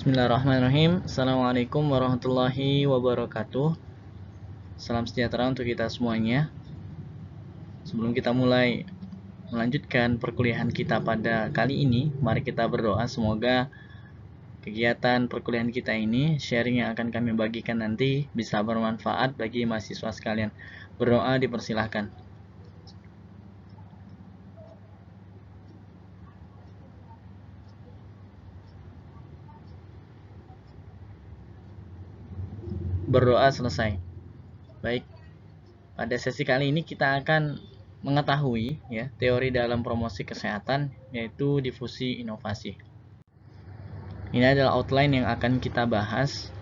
Bismillahirrahmanirrahim. Assalamualaikum warahmatullahi wabarakatuh. Salam sejahtera untuk kita semuanya. Sebelum kita mulai melanjutkan perkuliahan kita pada kali ini, mari kita berdoa semoga kegiatan perkuliahan kita ini, sharing yang akan kami bagikan nanti bisa bermanfaat bagi mahasiswa sekalian. Berdoa dipersilahkan. Berdoa selesai. Baik, pada sesi kali ini kita akan mengetahui ya teori dalam promosi kesehatan, yaitu difusi inovasi. Ini adalah outline yang akan kita bahas.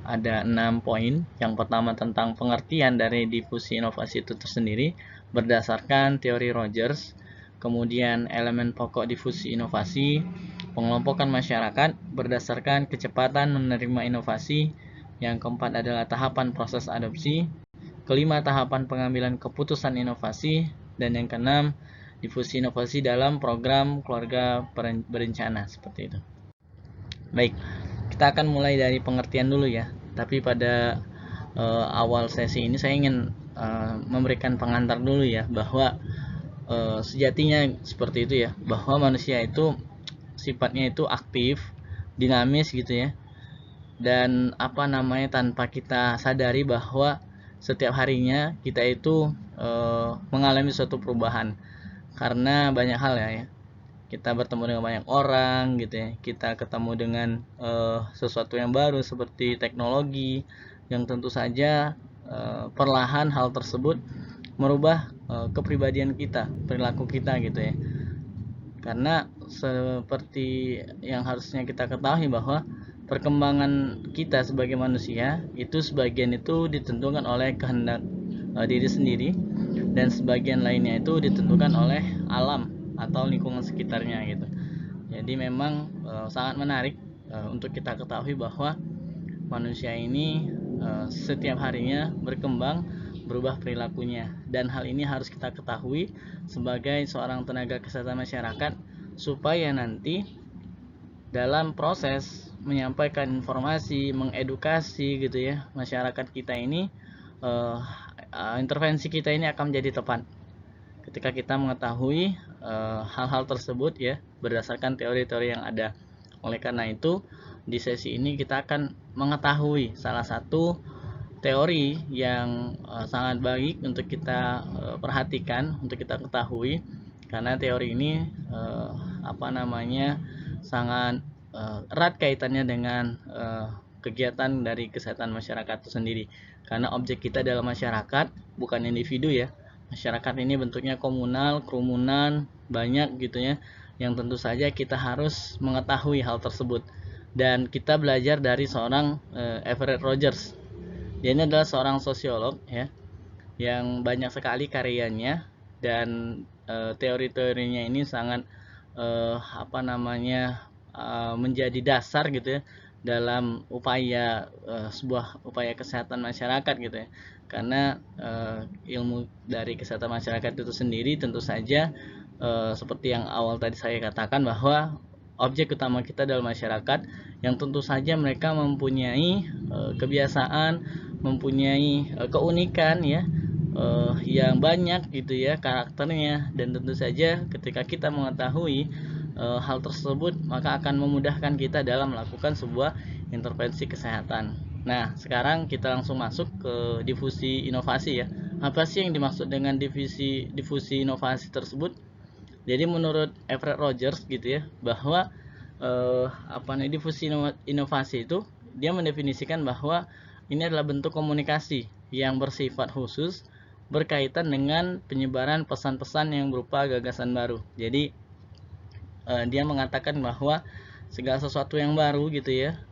Ada 6 poin. Yang pertama tentang pengertian dari difusi inovasi itu tersendiri berdasarkan teori Rogers. Kemudian elemen pokok difusi inovasi, pengelompokan masyarakat berdasarkan kecepatan menerima inovasi. Yang keempat adalah tahapan proses adopsi. Kelima, tahapan pengambilan keputusan inovasi. Dan yang keenam, difusi inovasi dalam program keluarga berencana, seperti itu. Baik, kita akan mulai dari pengertian dulu ya. Tapi pada awal sesi ini saya ingin memberikan pengantar dulu ya, bahwa sejatinya seperti itu ya, bahwa manusia itu sifatnya itu aktif, dinamis gitu ya. Dan tanpa kita sadari bahwa setiap harinya kita itu mengalami suatu perubahan karena banyak hal ya. Kita bertemu dengan banyak orang gitu ya. Kita ketemu dengan sesuatu yang baru seperti teknologi yang tentu saja perlahan hal tersebut merubah kepribadian kita, perilaku kita gitu ya. Karena seperti yang harusnya kita ketahui bahwa perkembangan kita sebagai manusia itu sebagian itu ditentukan oleh kehendak diri sendiri dan sebagian lainnya itu ditentukan oleh alam atau lingkungan sekitarnya gitu. Jadi memang sangat menarik untuk kita ketahui bahwa manusia ini setiap harinya berkembang, berubah perilakunya, dan hal ini harus kita ketahui sebagai seorang tenaga kesehatan masyarakat supaya nanti dalam proses menyampaikan informasi, mengedukasi gitu ya masyarakat kita ini, intervensi kita ini akan menjadi tepat ketika kita mengetahui hal-hal tersebut ya berdasarkan teori-teori yang ada. Oleh karena itu di sesi ini kita akan mengetahui salah satu teori yang sangat baik untuk kita perhatikan, untuk kita ketahui, karena teori ini sangat erat kaitannya dengan kegiatan dari kesehatan masyarakat itu sendiri. Karena objek kita dalam masyarakat bukan individu ya. Masyarakat ini bentuknya komunal, kerumunan, banyak gitu ya. Yang tentu saja kita harus mengetahui hal tersebut. Dan kita belajar dari seorang Everett Rogers. Dia ini adalah seorang sosiolog ya, yang banyak sekali karyanya dan teori-teorinya ini sangat menjadi dasar gitu ya dalam upaya sebuah upaya kesehatan masyarakat gitu ya. Karena ilmu dari kesehatan masyarakat itu sendiri tentu saja seperti yang awal tadi saya katakan bahwa objek utama kita dalam masyarakat yang tentu saja mereka mempunyai kebiasaan, mempunyai keunikan ya yang banyak gitu ya karakternya, dan tentu saja ketika kita mengetahui hal tersebut maka akan memudahkan kita dalam melakukan sebuah intervensi kesehatan. Nah, sekarang kita langsung masuk ke difusi inovasi ya. Apa sih yang dimaksud dengan difusi inovasi tersebut? Jadi menurut Everett Rogers gitu ya, bahwa difusi inovasi itu dia mendefinisikan bahwa ini adalah bentuk komunikasi yang bersifat khusus berkaitan dengan penyebaran pesan-pesan yang berupa gagasan baru. Jadi dia mengatakan bahwa segala sesuatu yang baru gitu ya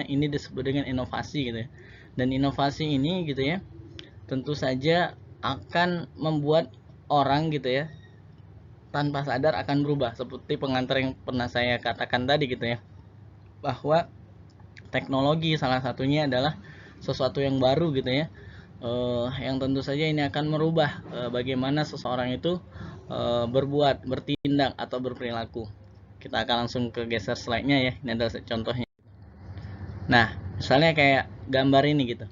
ini disebut dengan inovasi gitu ya. Dan inovasi ini gitu ya tentu saja akan membuat orang gitu ya tanpa sadar akan berubah, seperti pengantar yang pernah saya katakan tadi gitu ya, bahwa teknologi salah satunya adalah sesuatu yang baru gitu ya, yang tentu saja ini akan merubah bagaimana seseorang itu berbuat, bertindak atau berperilaku. Kita akan langsung ke geser slide-nya ya. Ini adalah contohnya. Nah, misalnya kayak gambar ini gitu.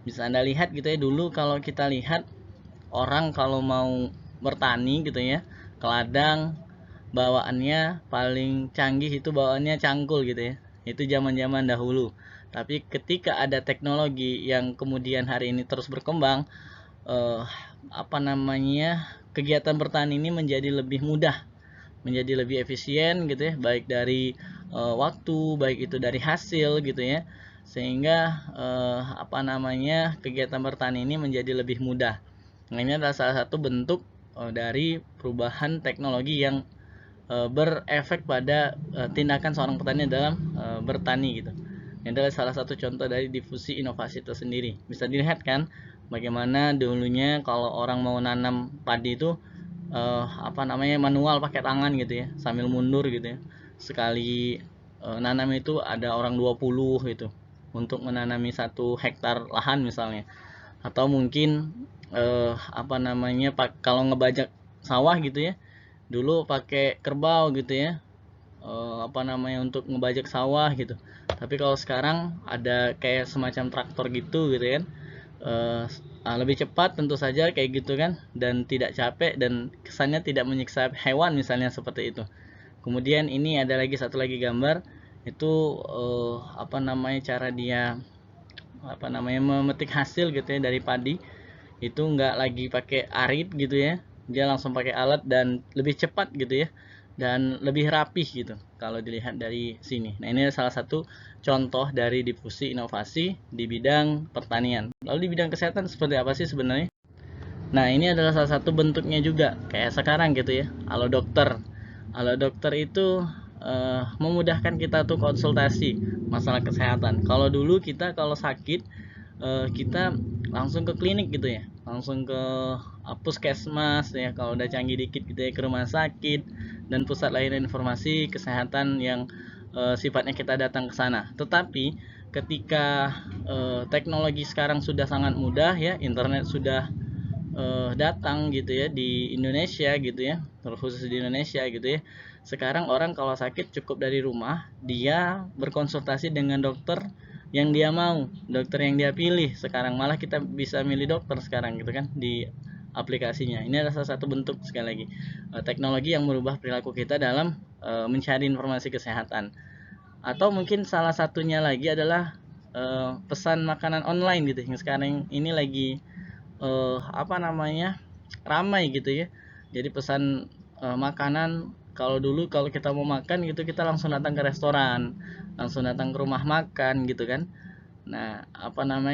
Bisa Anda lihat gitu ya, dulu kalau kita lihat orang kalau mau bertani gitu ya, ke ladang, bawaannya paling canggih itu bawaannya cangkul gitu ya. Itu zaman-zaman dahulu. Tapi ketika ada teknologi yang kemudian hari ini terus berkembang, eh, kegiatan bertani ini menjadi lebih mudah, menjadi lebih efisien gitu ya, baik dari waktu, baik itu dari hasil gitu ya, sehingga kegiatan bertani ini menjadi lebih mudah. Nah, ini adalah salah satu bentuk dari perubahan teknologi yang berefek pada tindakan seorang petani dalam bertani gitu. Ini adalah salah satu contoh dari difusi inovasi itu sendiri. Bisa dilihat kan bagaimana dulunya kalau orang mau nanam padi itu manual pakai tangan gitu ya, sambil mundur gitu ya. Sekali nanam itu ada orang 20 gitu untuk menanami 1 hektar lahan misalnya. Atau mungkin kalau ngebajak sawah gitu ya, dulu pakai kerbau gitu ya, untuk ngebajak sawah gitu. Tapi kalau sekarang ada kayak semacam traktor gitu gitu kan, lebih cepat tentu saja kayak gitu kan, dan tidak capek dan kesannya tidak menyiksa hewan misalnya seperti itu. Kemudian ini ada lagi satu lagi gambar itu cara dia memetik hasil gitu ya dari padi. Itu nggak lagi pakai arit gitu ya, dia langsung pakai alat dan lebih cepat gitu ya, dan lebih rapih gitu kalau dilihat dari sini. Nah, ini salah satu contoh dari difusi inovasi di bidang pertanian. Lalu di bidang kesehatan seperti apa sih sebenarnya? Nah, ini adalah salah satu bentuknya juga kayak sekarang gitu ya, Halo Dokter. Halo Dokter itu memudahkan kita tuh konsultasi masalah kesehatan. Kalau dulu kita kalau sakit, kita langsung ke klinik gitu ya, langsung ke puskesmas ya, kalau udah canggih dikit gitu ya, ke rumah sakit dan pusat layanan informasi kesehatan yang sifatnya kita datang ke sana. Tetapi ketika teknologi sekarang sudah sangat mudah ya, internet sudah datang gitu ya di Indonesia gitu ya, terkhusus di Indonesia gitu ya. Sekarang orang kalau sakit cukup dari rumah, dia berkonsultasi dengan dokter yang dia mau, dokter yang dia pilih. Sekarang malah kita bisa milih dokter sekarang gitu kan di aplikasinya. Ini adalah salah satu bentuk sekali lagi teknologi yang merubah perilaku kita dalam mencari informasi kesehatan. Atau mungkin salah satunya lagi adalah pesan makanan online gitu yang sekarang ini lagi ramai gitu ya. Jadi pesan makanan, kalau dulu kalau kita mau makan gitu kita langsung datang ke restoran, langsung datang ke rumah makan gitu kan. Nah,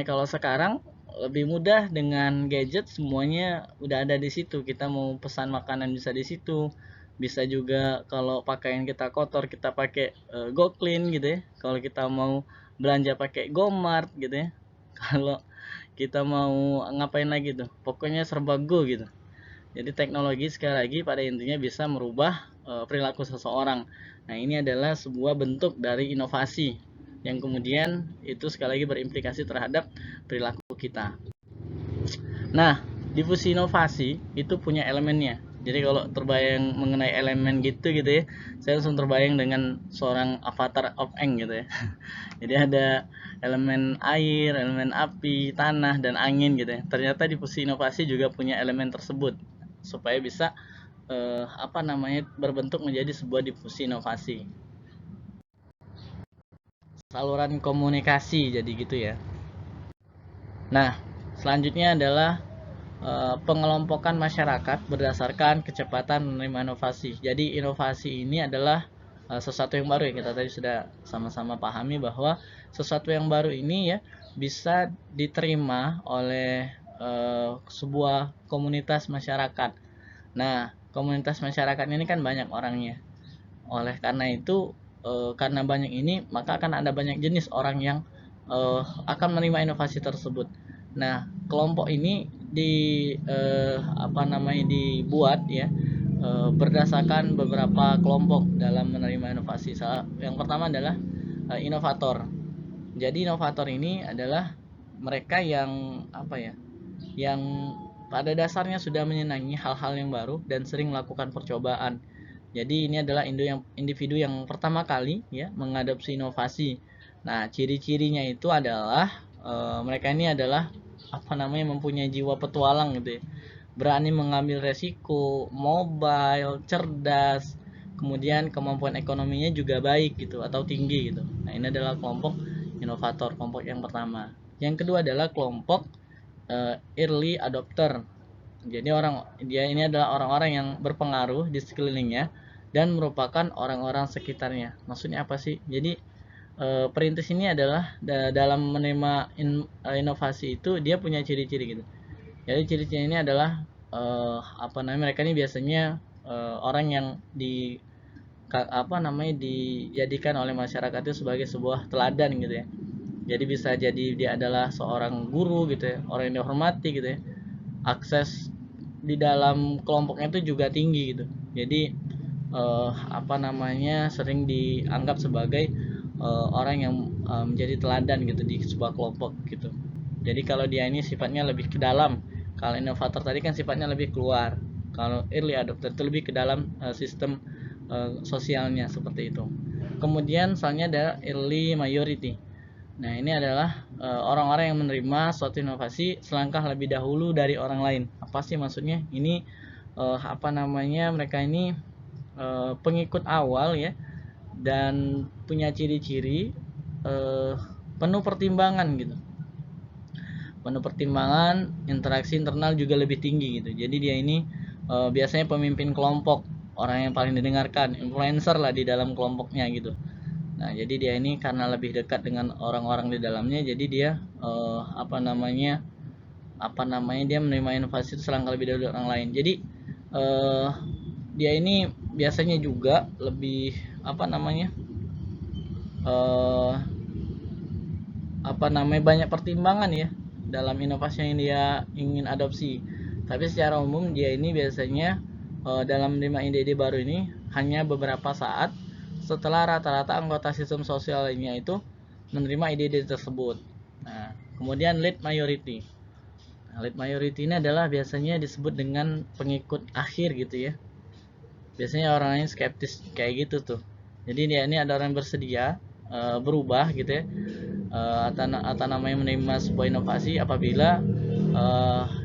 kalau sekarang lebih mudah dengan gadget, semuanya udah ada di situ. Kita mau pesan makanan bisa di situ. Bisa juga kalau pakaian kita kotor kita pakai GoClean gitu ya. Kalau kita mau belanja pakai GoMart gitu ya. Kalau kita mau ngapain lagi tuh, pokoknya serba go gitu. Jadi teknologi sekali lagi pada intinya bisa merubah perilaku seseorang. Nah, ini adalah sebuah bentuk dari inovasi yang kemudian itu sekali lagi berimplikasi terhadap perilaku kita. Nah, difusi inovasi itu punya elemennya. Jadi kalau terbayang mengenai elemen gitu ya, saya langsung terbayang dengan seorang avatar of Aang gitu ya. Jadi ada elemen air, elemen api, tanah, dan angin gitu ya. Ternyata difusi inovasi juga punya elemen tersebut supaya bisa berbentuk menjadi sebuah difusi inovasi. Saluran komunikasi jadi gitu ya. Nah, selanjutnya adalah pengelompokan masyarakat berdasarkan kecepatan menerima inovasi. Jadi inovasi ini adalah sesuatu yang baru ya, kita tadi sudah sama-sama pahami bahwa sesuatu yang baru ini ya bisa diterima oleh sebuah komunitas masyarakat. Nah, komunitas masyarakat ini kan banyak orangnya. Oleh karena itu, karena banyak ini, maka akan ada banyak jenis orang yang akan menerima inovasi tersebut. Nah, kelompok ini dibuat ya berdasarkan beberapa kelompok dalam menerima inovasi. Yang pertama adalah inovator. Jadi inovator ini adalah mereka yang yang pada dasarnya sudah menyenangi hal-hal yang baru dan sering melakukan percobaan. Jadi ini adalah individu yang pertama kali ya mengadopsi inovasi. Nah, ciri-cirinya itu adalah mereka ini adalah mempunyai jiwa petualang gitu ya. Berani mengambil resiko, mobile, cerdas, kemudian kemampuan ekonominya juga baik gitu atau tinggi gitu. Nah, ini adalah kelompok inovator, kelompok yang pertama. Yang kedua adalah kelompok early adopter. Jadi dia ini adalah orang-orang yang berpengaruh di sekelilingnya dan merupakan orang-orang sekitarnya. Maksudnya apa sih? Jadi perintis ini adalah dalam menerima inovasi itu dia punya ciri-ciri gitu. Jadi ciri-ciri ini adalah mereka ini biasanya orang yang dijadikan oleh masyarakat itu sebagai sebuah teladan gitu ya. Jadi bisa jadi dia adalah seorang guru gitu ya, orang yang dihormati gitu ya. Akses di dalam kelompoknya itu juga tinggi gitu. Jadi sering dianggap sebagai orang yang menjadi teladan gitu di sebuah kelompok gitu. Jadi kalau dia ini sifatnya lebih ke dalam. Kalau inovator tadi kan sifatnya lebih keluar. Kalau early adopter itu lebih ke dalam sistem sosialnya seperti itu. Kemudian soalnya ada early majority. Nah, ini adalah orang-orang yang menerima suatu inovasi selangkah lebih dahulu dari orang lain. Apa sih maksudnya? Ini mereka ini pengikut awal ya dan punya ciri-ciri penuh pertimbangan gitu. Penuh pertimbangan, interaksi internal juga lebih tinggi gitu. Jadi dia ini biasanya pemimpin kelompok, orang yang paling didengarkan, influencer lah di dalam kelompoknya gitu. Nah, jadi dia ini karena lebih dekat dengan orang-orang di dalamnya, jadi dia dia menerima inovasi itu selangkah lebih dahulu orang lain. Jadi dia ini biasanya juga lebih banyak pertimbangan ya dalam inovasi yang dia ingin adopsi. Tapi secara umum dia ini biasanya dalam menerima ide-ide baru ini hanya beberapa saat setelah rata-rata anggota sistem sosial lainnya itu menerima ide-ide tersebut. Nah, kemudian lead majority. Nah, lead majority ini adalah biasanya disebut dengan pengikut akhir gitu ya. Biasanya orang-orang skeptis kayak gitu tuh. Jadi dia ini ada orang yang bersedia berubah gitu ya, atau namanya menerima sebuah inovasi apabila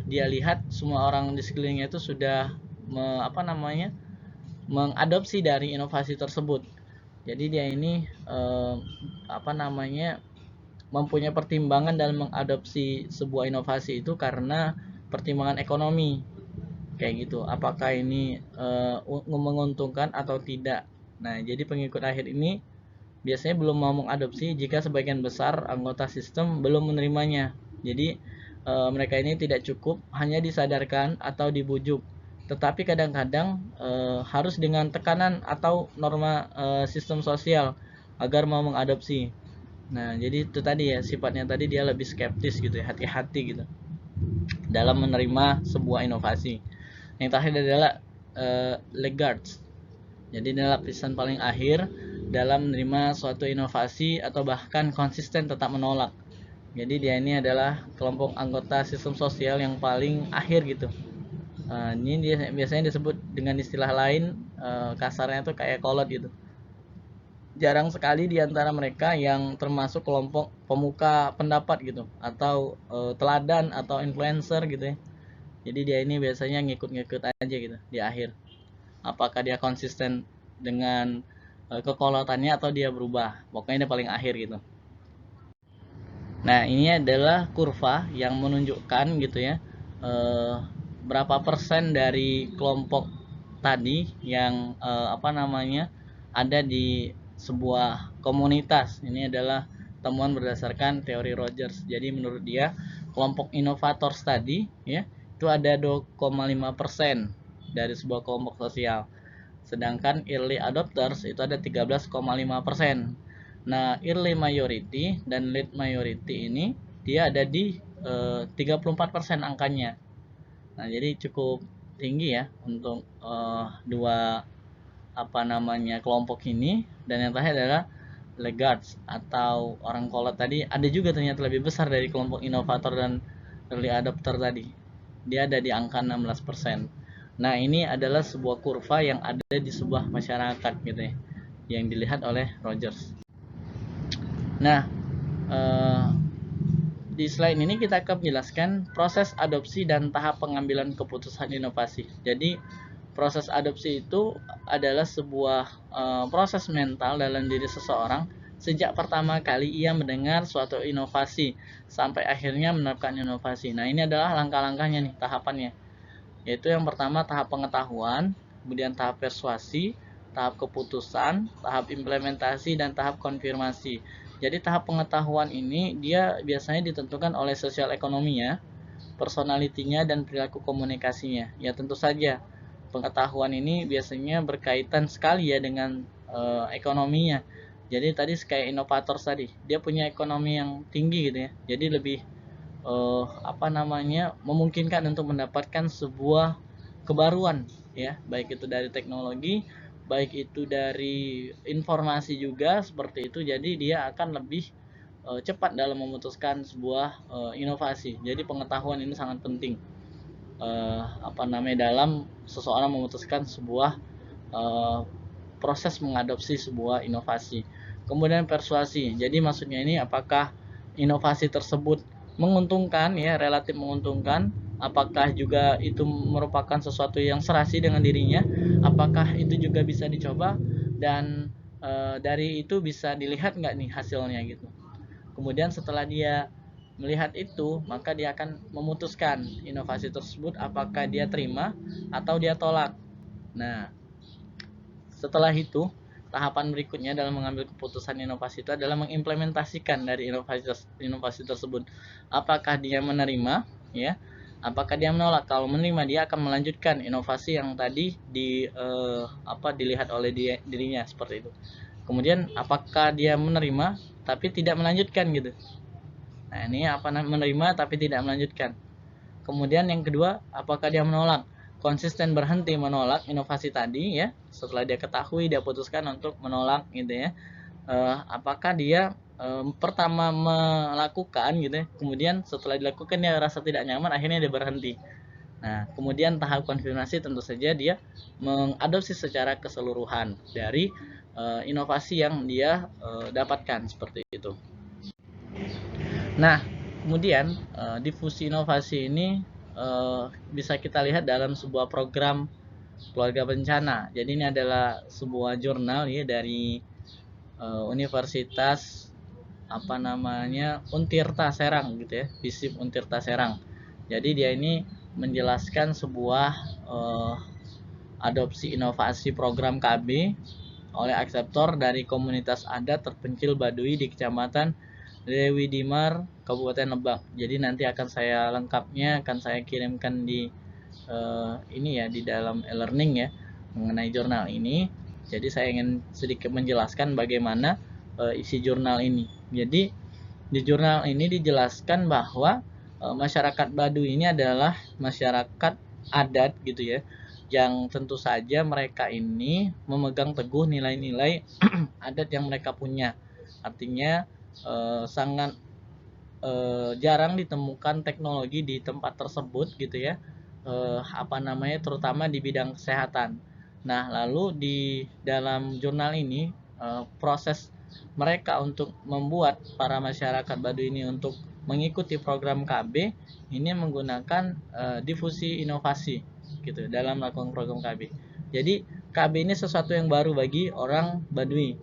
dia lihat semua orang di sekelilingnya itu sudah mengadopsi dari inovasi tersebut. Jadi dia ini mempunyai pertimbangan dalam mengadopsi sebuah inovasi itu karena pertimbangan ekonomi kayak gitu. Apakah ini menguntungkan atau tidak? Nah, jadi pengikut akhir ini biasanya belum mau mengadopsi jika sebagian besar anggota sistem belum menerimanya. Jadi mereka ini tidak cukup hanya disadarkan atau dibujuk, tetapi kadang-kadang harus dengan tekanan atau norma sistem sosial agar mau mengadopsi. Nah, jadi itu tadi ya, sifatnya tadi dia lebih skeptis gitu ya, hati-hati gitu dalam menerima sebuah inovasi. Yang terakhir adalah laggards. Jadi ini lapisan paling akhir dalam menerima suatu inovasi atau bahkan konsisten tetap menolak. Jadi dia ini adalah kelompok anggota sistem sosial yang paling akhir gitu. Ini dia biasanya disebut dengan istilah lain, kasarnya tuh kayak kolot gitu. Jarang sekali di antara mereka yang termasuk kelompok pemuka pendapat gitu atau teladan atau influencer gitu ya. Jadi dia ini biasanya ngikut-ngikut aja gitu di akhir. Apakah dia konsisten dengan kekolotannya atau dia berubah, pokoknya dia paling akhir gitu. Nah, ini adalah kurva yang menunjukkan gitu ya berapa persen dari kelompok tadi yang ada di sebuah komunitas. Ini adalah temuan berdasarkan teori Rogers. Jadi menurut dia kelompok inovator tadi ya itu ada 2,5% dari sebuah kelompok sosial. Sedangkan early adopters itu ada 13,5%. Nah, early majority dan late majority ini dia ada di 34% angkanya. Nah, jadi cukup tinggi ya untuk dua kelompok ini. Dan yang terakhir adalah laggards atau orang kolot tadi ada juga ternyata lebih besar dari kelompok inovator dan early adopter tadi. Dia ada di angka 16%. Nah, ini adalah sebuah kurva yang ada di sebuah masyarakat gitu ya, yang dilihat oleh Rogers. Nah, di slide ini kita akan menjelaskan proses adopsi dan tahap pengambilan keputusan inovasi. Jadi, proses adopsi itu adalah sebuah proses mental dalam diri seseorang sejak pertama kali ia mendengar suatu inovasi sampai akhirnya menerapkan inovasi. Nah, ini adalah langkah-langkahnya nih, tahapannya. Yaitu yang pertama tahap pengetahuan, kemudian tahap persuasi, tahap keputusan, tahap implementasi, dan tahap konfirmasi. Jadi tahap pengetahuan ini dia biasanya ditentukan oleh sosial ekonominya, personalitinya, dan perilaku komunikasinya. Ya tentu saja pengetahuan ini biasanya berkaitan sekali ya dengan ekonominya. Jadi tadi kayak inovator tadi, dia punya ekonomi yang tinggi gitu ya. Jadi lebih memungkinkan untuk mendapatkan sebuah kebaruan ya, baik itu dari teknologi, baik itu dari informasi juga seperti itu. Jadi dia akan lebih cepat dalam memutuskan sebuah inovasi. Jadi pengetahuan ini sangat penting dalam seseorang memutuskan sebuah proses mengadopsi sebuah inovasi. Kemudian persuasi. Jadi maksudnya ini apakah inovasi tersebut menguntungkan ya, relatif menguntungkan, apakah juga itu merupakan sesuatu yang serasi dengan dirinya, apakah itu juga bisa dicoba, dan dari itu bisa dilihat nggak nih hasilnya gitu. Kemudian setelah dia melihat itu, maka dia akan memutuskan inovasi tersebut apakah dia terima atau dia tolak. Nah, setelah itu, tahapan berikutnya dalam mengambil keputusan inovasi itu adalah mengimplementasikan dari inovasi tersebut. Apakah dia menerima, ya? Apakah dia menolak? Kalau menerima, dia akan melanjutkan inovasi yang tadi dilihat oleh dirinya seperti itu. Kemudian apakah dia menerima tapi tidak melanjutkan gitu. Nah, ini menerima tapi tidak melanjutkan. Kemudian yang kedua, apakah dia menolak? Konsisten berhenti menolak inovasi tadi ya. Setelah dia ketahui, dia putuskan untuk menolak gitu ya. Apakah dia pertama melakukan gitu ya, kemudian setelah dilakukan dia rasa tidak nyaman, akhirnya dia berhenti. Nah, kemudian tahap konfirmasi tentu saja dia mengadopsi secara keseluruhan dari inovasi yang dia dapatkan seperti itu. Nah, kemudian difusi inovasi ini bisa kita lihat dalam sebuah program keluarga bencana. Jadi ini adalah sebuah jurnal ya dari Universitas Untirta Serang gitu ya, FISIP Untirta Serang. Jadi dia ini menjelaskan sebuah adopsi inovasi program KB oleh akseptor dari komunitas adat terpencil Baduy di Kecamatan Dewi Dimar, Kabupaten Lebak. Jadi nanti akan saya lengkapnya akan saya kirimkan di di dalam e-learning ya mengenai jurnal ini. Jadi saya ingin sedikit menjelaskan bagaimana isi jurnal ini. Jadi di jurnal ini dijelaskan bahwa masyarakat Baduy ini adalah masyarakat adat gitu ya, yang tentu saja mereka ini memegang teguh nilai-nilai adat yang mereka punya. Artinya sangat jarang ditemukan teknologi di tempat tersebut gitu ya, terutama di bidang kesehatan. Nah, lalu di dalam jurnal ini proses mereka untuk membuat para masyarakat Baduy ini untuk mengikuti program KB ini menggunakan difusi inovasi gitu dalam melakukan program KB. Jadi KB ini sesuatu yang baru bagi orang Baduy,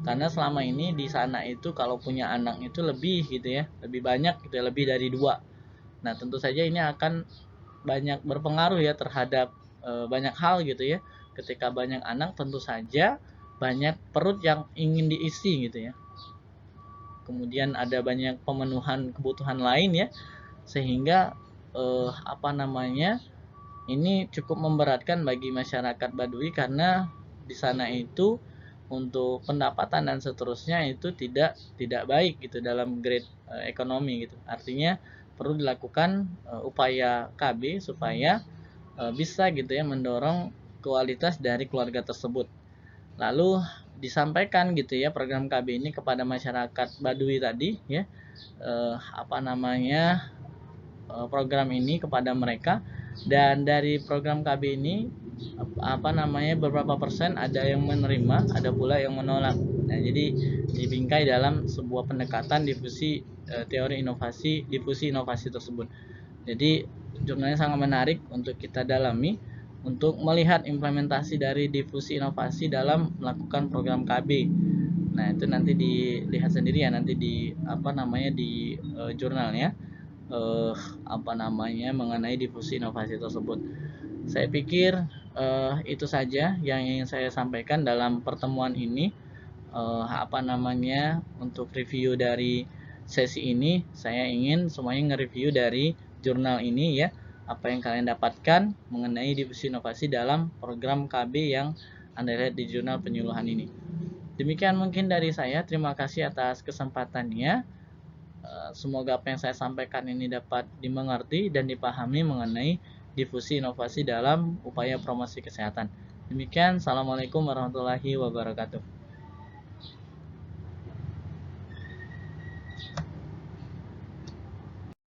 karena selama ini di sana itu kalau punya anak itu lebih gitu ya, lebih banyak gitu ya, lebih dari 2. Nah, tentu saja ini akan banyak berpengaruh ya terhadap banyak hal gitu ya. Ketika banyak anak tentu saja banyak perut yang ingin diisi gitu ya. Kemudian ada banyak pemenuhan kebutuhan lain ya, sehingga ini cukup memberatkan bagi masyarakat Baduy karena di sana itu untuk pendapatan dan seterusnya itu tidak baik gitu dalam grade ekonomi gitu. Artinya perlu dilakukan upaya KB supaya bisa gitu ya mendorong kualitas dari keluarga tersebut. Lalu disampaikan gitu ya program KB ini kepada masyarakat Baduy tadi ya, program ini kepada mereka Dan dari program KB ini beberapa persen ada yang menerima, ada pula yang menolak. Nah, jadi dibingkai dalam sebuah pendekatan difusi teori inovasi, difusi inovasi tersebut. Jadi jurnalnya sangat menarik untuk kita dalami untuk melihat implementasi dari difusi inovasi dalam melakukan program KB. Nah, itu nanti dilihat sendiri ya, nanti di jurnalnya mengenai difusi inovasi tersebut. Saya pikir itu saja yang ingin saya sampaikan dalam pertemuan ini. Untuk review dari sesi ini, saya ingin semuanya nge-review dari jurnal ini ya, apa yang kalian dapatkan mengenai difusi inovasi dalam program KB yang Anda lihat di jurnal penyuluhan ini. Demikian mungkin dari saya. Terima kasih atas kesempatannya. Semoga apa yang saya sampaikan ini dapat dimengerti dan dipahami mengenai difusi inovasi dalam upaya promosi kesehatan. Demikian, Assalamualaikum warahmatullahi wabarakatuh.